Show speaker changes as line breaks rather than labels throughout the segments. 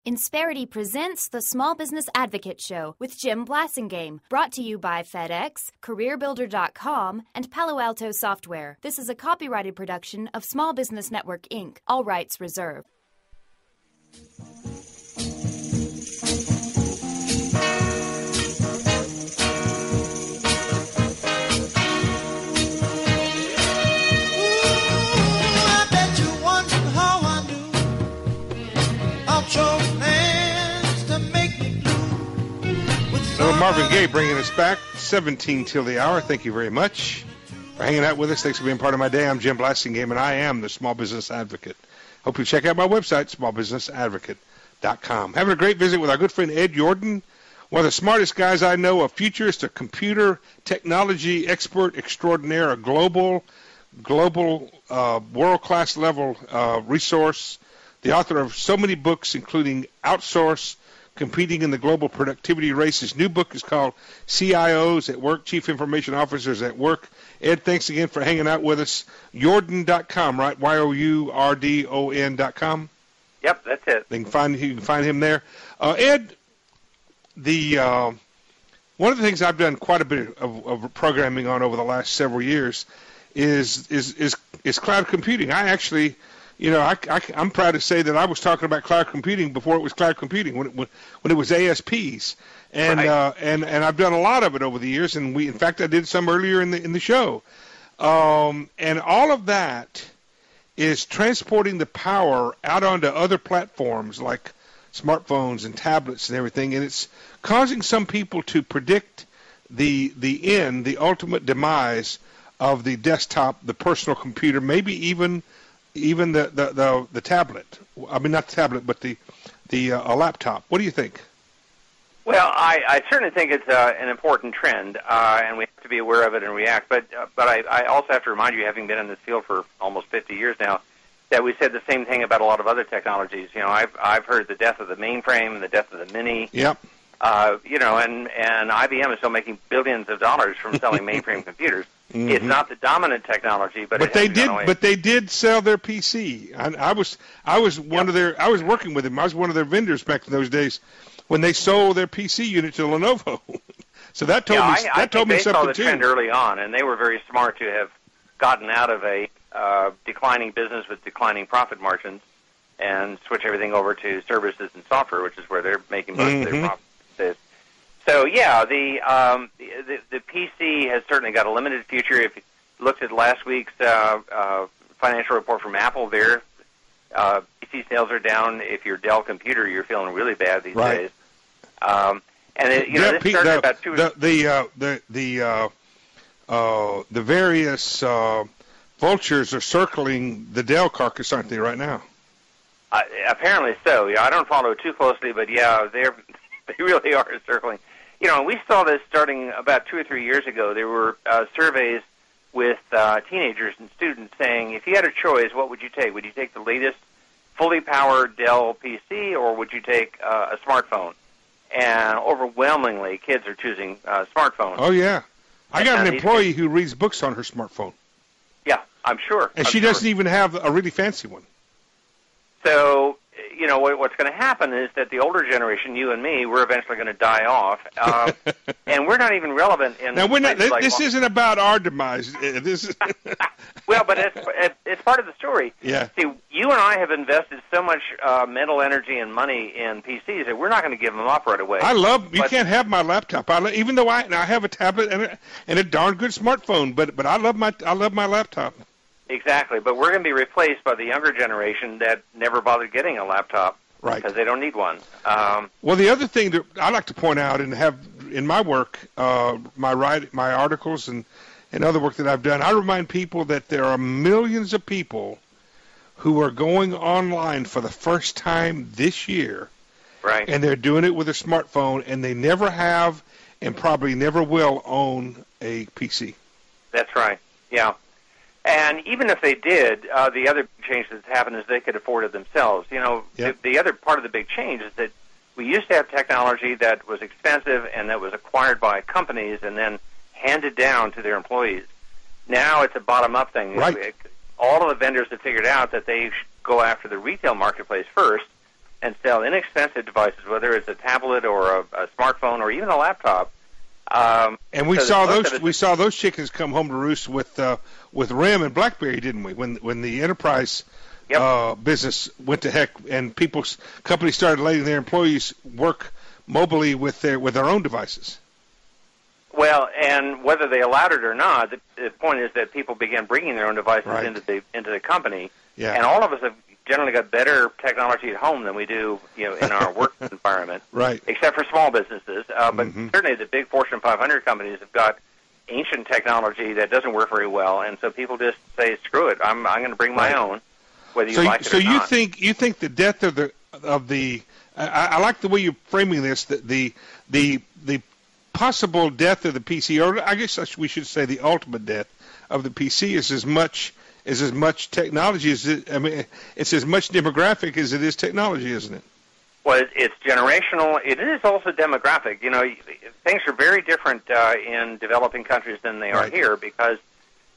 Insperity presents the Small Business Advocate Show with Jim Blasingame, brought to you by FedEx, CareerBuilder.com, and Palo Alto Software. This is a copyrighted production of Small Business Network, Inc., all rights reserved.
Marvin Gaye bringing us back, 17 till the hour. Thank you very much for hanging out with us. Thanks for being part of my day. I'm Jim Blasingame, and I am the Small Business Advocate. Hope you check out my website, smallbusinessadvocate.com. Having a great visit with our good friend Ed Yourdon, one of the smartest guys I know, a futurist, a computer technology expert extraordinaire, a global world-class level resource, the author of so many books, including Outsource, Competing in the Global Productivity Race. His new book is called CIOs at Work, Chief Information Officers at Work. Ed, thanks again for hanging out with us. Yourdon.com, right? Yourdon.com?
Yep, that's it.
You can find him there. Ed, one of the things I've done quite a bit of programming on over the last several years is cloud computing. I actually... I'm proud to say that I was talking about cloud computing before it was cloud computing, when it was ASPs, and
right.
and I've done a lot of it over the years, and in fact I did some earlier in the show, and all of that is transporting the power out onto other platforms like smartphones and tablets and everything, and it's causing some people to predict the ultimate demise of the desktop, the personal computer, maybe even the tablet. I mean, not the tablet, but the laptop. What do you think?
Well, I certainly think it's an important trend, and we have to be aware of it and react. But I also have to remind you, having been in this field for almost 50 years now, that we said the same thing about a lot of other technologies. I've heard the death of the mainframe and the death of the Mini.
Yep.
And IBM is still making billions of dollars from selling mainframe computers. Mm-hmm. It's not the dominant technology, but
they did sell their PC. I was working with them. I was one of their vendors back in those days when they sold their PC unit to Lenovo. So that told me something too.
They saw the trend early on, and they were very smart to have gotten out of a declining business with declining profit margins and switch everything over to services and software, which is where they're making most of their profits. So yeah, the PC has certainly got a limited future. If you looked at last week's financial report from Apple, their PC sales are down. If you're Dell Computer, you're feeling really bad these days. This started about
the various vultures are circling the Dell carcass, aren't they, right now?
Apparently so. Yeah, I don't follow it too closely, but yeah, they really are circling. We saw this starting about 2 or 3 years ago. There were surveys with teenagers and students saying, if you had a choice, what would you take? Would you take the latest fully powered Dell PC, or would you take a smartphone? And overwhelmingly, kids are choosing smartphones.
Oh, yeah. I got an employee who reads books on her smartphone.
Yeah, I'm sure.
And she doesn't even have a really fancy one.
So... what's going to happen is that the older generation, you and me, we're eventually going to die off, and we're not even relevant in.
Now, this isn't about our demise. This is
well, but it's part of the story.
Yeah.
See, you and I have invested so much mental energy and money in PCs that we're not going to give them up right away.
You can't have my laptop. Even though I have a tablet and a darn good smartphone, but I love my laptop.
Exactly, but we're going to be replaced by the younger generation that never bothered getting a laptop,
right?
Because they don't need one.
Well, the other thing that I like to point out and have in my work, my articles and other work that I've done, I remind people that there are millions of people who are going online for the first time this year,
right?
And they're doing it with a smartphone, and they never have and probably never will own a PC.
That's right. Yeah. And even if they did, the other change that's happened is they could afford it themselves.
Yep.
The other part of the big change is that we used to have technology that was expensive and that was acquired by companies and then handed down to their employees. Now it's a bottom-up thing.
Right.
All of the vendors have figured out that they go after the retail marketplace first, and sell inexpensive devices, whether it's a tablet or a smartphone or even a laptop.
And we saw those chickens come home to roost with RIM and BlackBerry, didn't we? When the enterprise business went to heck and companies started letting their employees work mobilely with their own devices.
Well, and whether they allowed it or not, the point is that people began bringing their own devices into the company, and all of us have generally got better technology at home than we do, in our work environment.
Right.
Except for small businesses, but certainly the big Fortune 500 companies have got ancient technology that doesn't work very well, and so people just say, "Screw it, I'm going to bring my own." Whether you like it or not. So
you think the death of the I like the way you're framing this, that the possible death of the PC, or I guess we should say the ultimate death of the PC, is as much technology as it's as much demographic as it is technology, isn't it?
Well, it's generational. It is also demographic. Things are very different in developing countries than they are here, because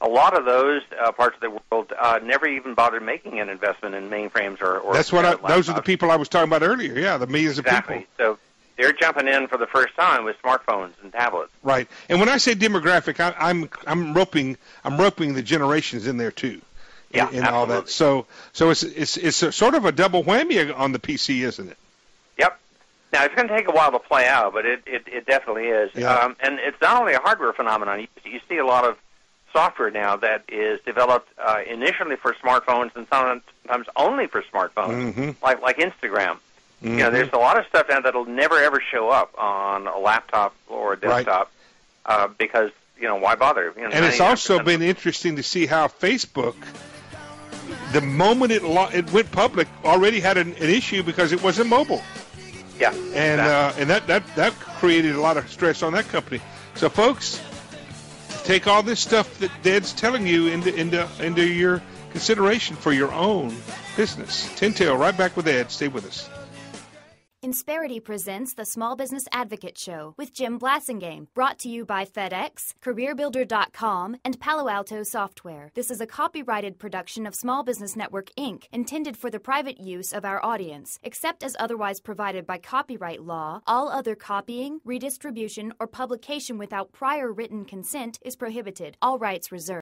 a lot of those parts of the world never even bothered making an investment in mainframes or
That's what those are the people I was talking about earlier. Yeah, the millions of people.
So they're jumping in for the first time with smartphones and tablets.
Right. And when I say demographic, I'm roping the generations in there too.
Yeah,
in all that. So it's a sort of a double whammy on the PC, isn't it?
Yep. Now it's going to take a while to play out, but it definitely is.
Yeah.
And it's not only a hardware phenomenon. You see a lot of software now that is developed initially for smartphones and sometimes only for smartphones, like Instagram. There's a lot of stuff now that'll never ever show up on a laptop or a desktop because why bother?
And it's also been interesting to see how Facebook, the moment it went public, already had an issue because it wasn't mobile.
Yeah,
and that created a lot of stress on that company. So, folks, take all this stuff that Dad's telling you into your consideration for your own business. Tintail, right back with Ed. Stay with us.
Insperity presents the Small Business Advocate Show with Jim Blasingame, brought to you by FedEx, CareerBuilder.com, and Palo Alto Software. This is a copyrighted production of Small Business Network, Inc., intended for the private use of our audience. Except as otherwise provided by copyright law, all other copying, redistribution, or publication without prior written consent is prohibited. All rights reserved.